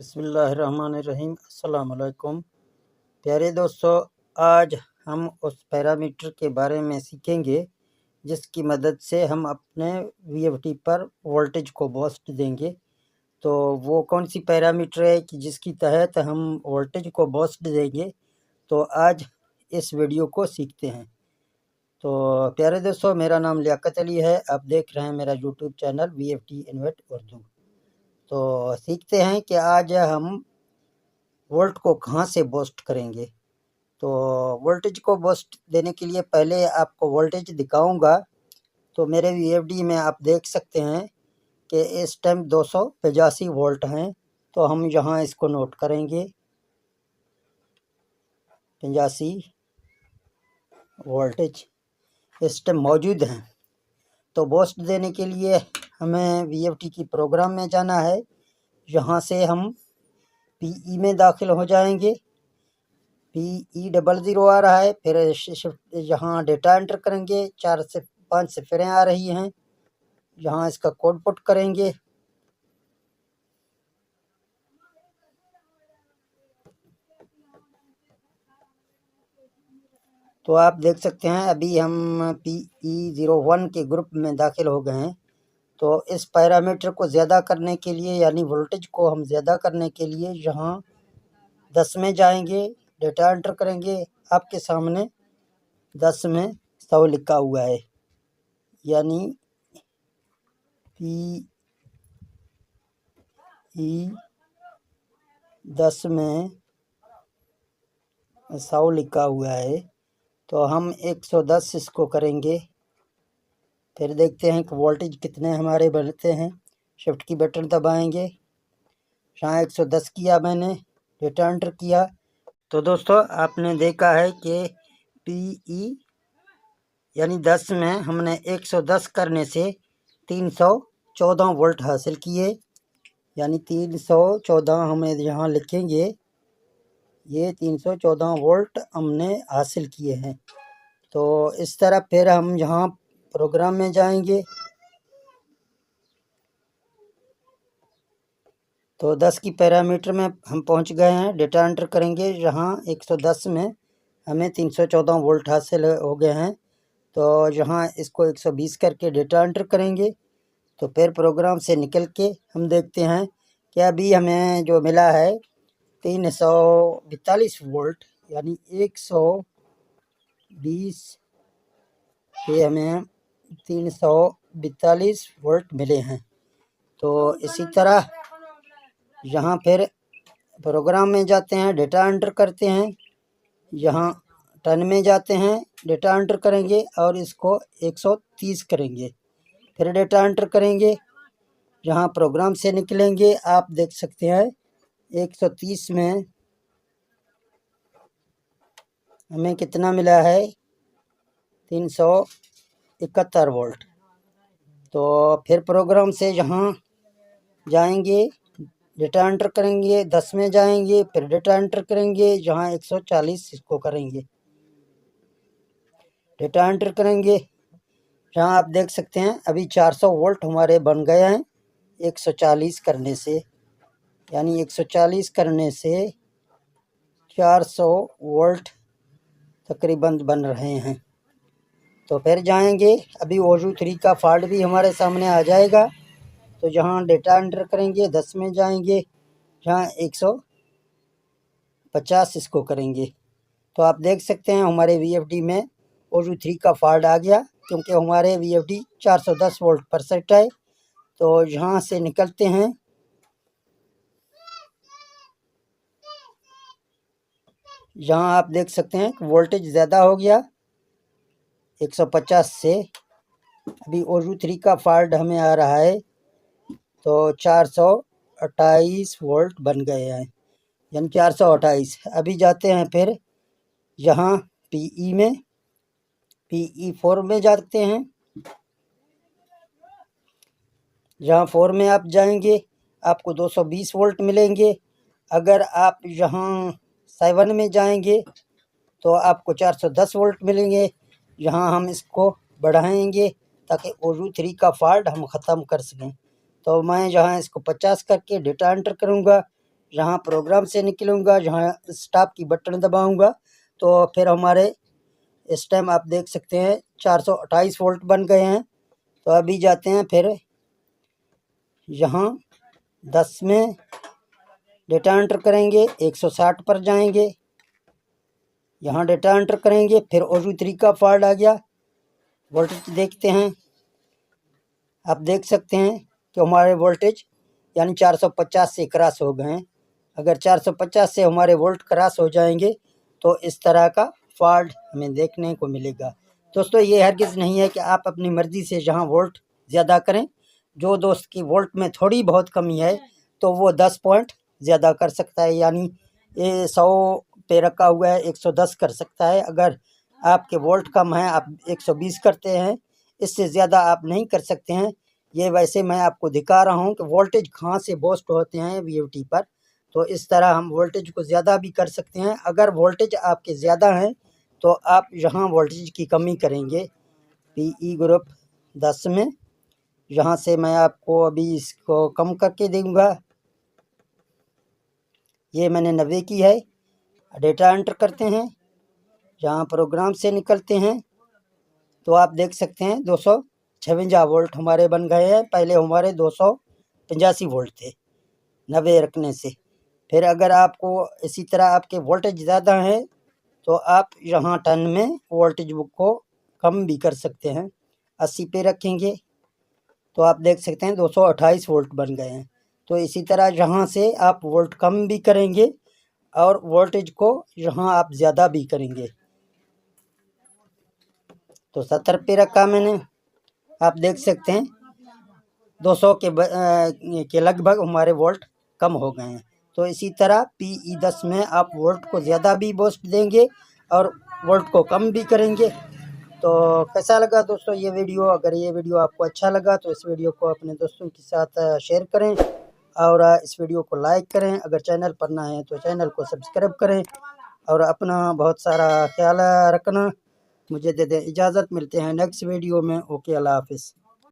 बिस्मिल्लाहिर्रहमानिर्रहीम। अस्सलाम वालेकुम। प्यारे दोस्तों, आज हम उस पैरामीटर के बारे में सीखेंगे जिसकी मदद से हम अपने वीएफडी पर वोल्टेज को बूस्ट देंगे। तो वो कौन सी पैरामीटर है कि जिसकी तहत हम वोल्टेज को बूस्ट देंगे, तो आज इस वीडियो को सीखते हैं। तो प्यारे दोस्तों, मेरा नाम लियाकत अली है। आप देख रहे हैं मेरा YouTube channel VFD InvIT Urdu. तो सीखते हैं कि आज हम वोल्ट को कहाँ से बूस्ट करेंगे। तो वोल्टेज को बूस्ट देने के लिए पहले आपको वोल्टेज दिखाऊंगा। तो मेरे वीएफडी में आप देख सकते हैं कि इस टाइम 285 वोल्ट हैं। तो हम यहाँ इसको नोट करेंगे, 85 वोल्टेज इस टाइम मौजूद हैं। तो बूस्ट देने के लिए हमें वीएफडी की प्रोग्राम में जाना है। यहाँ से हम पीई में दाखिल हो जाएंगे। PE00 आ रहा है, फिर यहाँ डेटा एंटर करेंगे। 4 से 5 सिफरें आ रही हैं, यहाँ इसका कोड पुट करेंगे। तो आप देख सकते हैं अभी हम PE01 के ग्रुप में दाखिल हो गए हैं। तो इस पैरामीटर को ज़्यादा करने के लिए, यानी वोल्टेज को हम ज़्यादा करने के लिए यहाँ 10 में जाएंगे, डेटा एंटर करेंगे। आपके सामने 10 में 100 लिखा हुआ है, यानी PE10 में 100 लिखा हुआ है। तो हम 110 इसको करेंगे। फिर देखते हैं कि वोल्टेज कितने हमारे बनते हैं। शिफ्ट की बटन दबाएंगे। यहाँ 110 किया मैंने, डेटा एंटर किया। तो दोस्तों, आपने देखा है कि PE यानी 10 में हमने 110 करने से 314 वोल्ट हासिल किए। यानी 314 हमें यहाँ लिखेंगे, ये 314 वोल्ट हमने हासिल किए हैं। तो इस तरह फिर हम यहाँ प्रोग्राम में जाएंगे। तो 10 की पैरामीटर में हम पहुँच गए हैं, डेटा एंटर करेंगे। यहाँ 110 में हमें 314 वोल्ट हासिल हो गए हैं। तो यहाँ इसको 120 करके डेटा एंटर करेंगे। तो फिर प्रोग्राम से निकल के हम देखते हैं कि अभी हमें जो मिला है 342 वोल्ट, यानी 120 पे हमें 342 वोल्ट मिले हैं। तो इसी तरह यहाँ फिर प्रोग्राम में जाते हैं, डेटा एंटर करते हैं। यहाँ 10 में जाते हैं, डेटा एंटर करेंगे और इसको 130 करेंगे। फिर डेटा एंटर करेंगे, यहाँ प्रोग्राम से निकलेंगे। आप देख सकते हैं 130 में हमें कितना मिला है, 371 वोल्ट। तो फिर प्रोग्राम से यहाँ जाएंगे, डेटा एंटर करेंगे, 10 में जाएंगे, फिर डेटा एंटर करेंगे, यहाँ 140 इसको करेंगे, डेटा एंटर करेंगे। यहाँ आप देख सकते हैं अभी 400 वोल्ट हमारे बन गए हैं 140 करने से। यानी 140 करने से 400 वोल्ट तकरीबन बन रहे हैं। तो फिर जाएंगे, अभी OU3 का फॉल्ट भी हमारे सामने आ जाएगा। तो जहाँ डेटा एंटर करेंगे, 10 में जाएंगे, जहाँ 150 इसको करेंगे। तो आप देख सकते हैं हमारे VFD में OU3 का फॉल्ट आ गया, क्योंकि हमारे VFD 410 वोल्ट पर सेट है। तो यहाँ से निकलते हैं, यहाँ आप देख सकते हैं वोल्टेज ज़्यादा हो गया 150 से। अभी OU3 का फॉल्ट हमें आ रहा है, तो 428 वोल्ट बन गए हैं, यानी 428। अभी जाते हैं फिर यहाँ PE में, PE4 में जाते हैं। जहाँ 4 में आप जाएंगे, आपको 220 वोल्ट मिलेंगे। अगर आप यहाँ 7 में जाएंगे तो आपको 410 वोल्ट मिलेंगे। यहाँ हम इसको बढ़ाएंगे ताकि OU3 का फॉल्ट हम ख़त्म कर सकें। तो मैं यहाँ इसको 50 करके डेटा एंटर करूँगा। यहाँ प्रोग्राम से निकलूँगा, जहाँ स्टॉप की बटन दबाऊँगा तो फिर हमारे इस टाइम आप देख सकते हैं 428 वोल्ट बन गए हैं। तो अभी जाते हैं फिर यहाँ 10 में डेटा एंटर करेंगे, 160 पर जाएंगे, यहाँ डेटा एंटर करेंगे, फिर O3 का फॉल्ट आ गया। वोल्टेज देखते हैं, आप देख सकते हैं कि हमारे वोल्टेज यानी 450 से क्रॉस हो गए हैं। अगर 450 से हमारे वोल्ट क्रॉस हो जाएंगे तो इस तरह का फॉल्ट हमें देखने को मिलेगा। दोस्तों ये हरगिज़ नहीं है कि आप अपनी मर्ज़ी से जहां वोल्ट ज़्यादा करें। जो दोस्त की वोल्ट में थोड़ी बहुत कमी है तो वो 10 पॉइंट ज़्यादा कर सकता है, यानी ये 100 पे रखा हुआ है 110 कर सकता है। अगर आपके वोल्ट कम है आप 120 करते हैं, इससे ज़्यादा आप नहीं कर सकते हैं। ये वैसे मैं आपको दिखा रहा हूँ कि वोल्टेज कहाँ से बूस्ट होते हैं VFD पर। तो इस तरह हम वोल्टेज को ज़्यादा भी कर सकते हैं। अगर वोल्टेज आपके ज़्यादा हैं तो आप यहाँ वोल्टेज की कमी करेंगे। PE ग्रुप 10 में यहाँ से मैं आपको अभी इसको कम करके दूँगा। ये मैंने 90 की है। डेटा एंटर करते हैं, जहाँ प्रोग्राम से निकलते हैं तो आप देख सकते हैं 256 वोल्ट हमारे बन गए हैं। पहले हमारे 285 वोल्ट थे 90 रखने से। फिर अगर आपको इसी तरह आपके वोल्टेज ज़्यादा हैं तो आप यहाँ 10 में वोल्टेज को कम भी कर सकते हैं। 80 पे रखेंगे तो आप देख सकते हैं 228 वोल्ट बन गए हैं। तो इसी तरह यहाँ से आप वोल्ट कम भी करेंगे और वोल्टेज को यहाँ आप ज़्यादा भी करेंगे। तो 70 पे रखा मैंने, आप देख सकते हैं 200 के लगभग हमारे वोल्ट कम हो गए हैं। तो इसी तरह PE 10 में आप वोल्ट को ज़्यादा भी बूस्ट देंगे और वोल्ट को कम भी करेंगे। तो कैसा लगा दोस्तों ये वीडियो? अगर ये वीडियो आपको अच्छा लगा तो इस वीडियो को अपने दोस्तों के साथ शेयर करें और इस वीडियो को लाइक करें। अगर चैनल पर नए हैं तो चैनल को सब्सक्राइब करें और अपना बहुत सारा ख्याल रखना। मुझे दे दें इजाज़त, मिलते हैं नेक्स्ट वीडियो में। ओके, अल्लाह हाफिज़।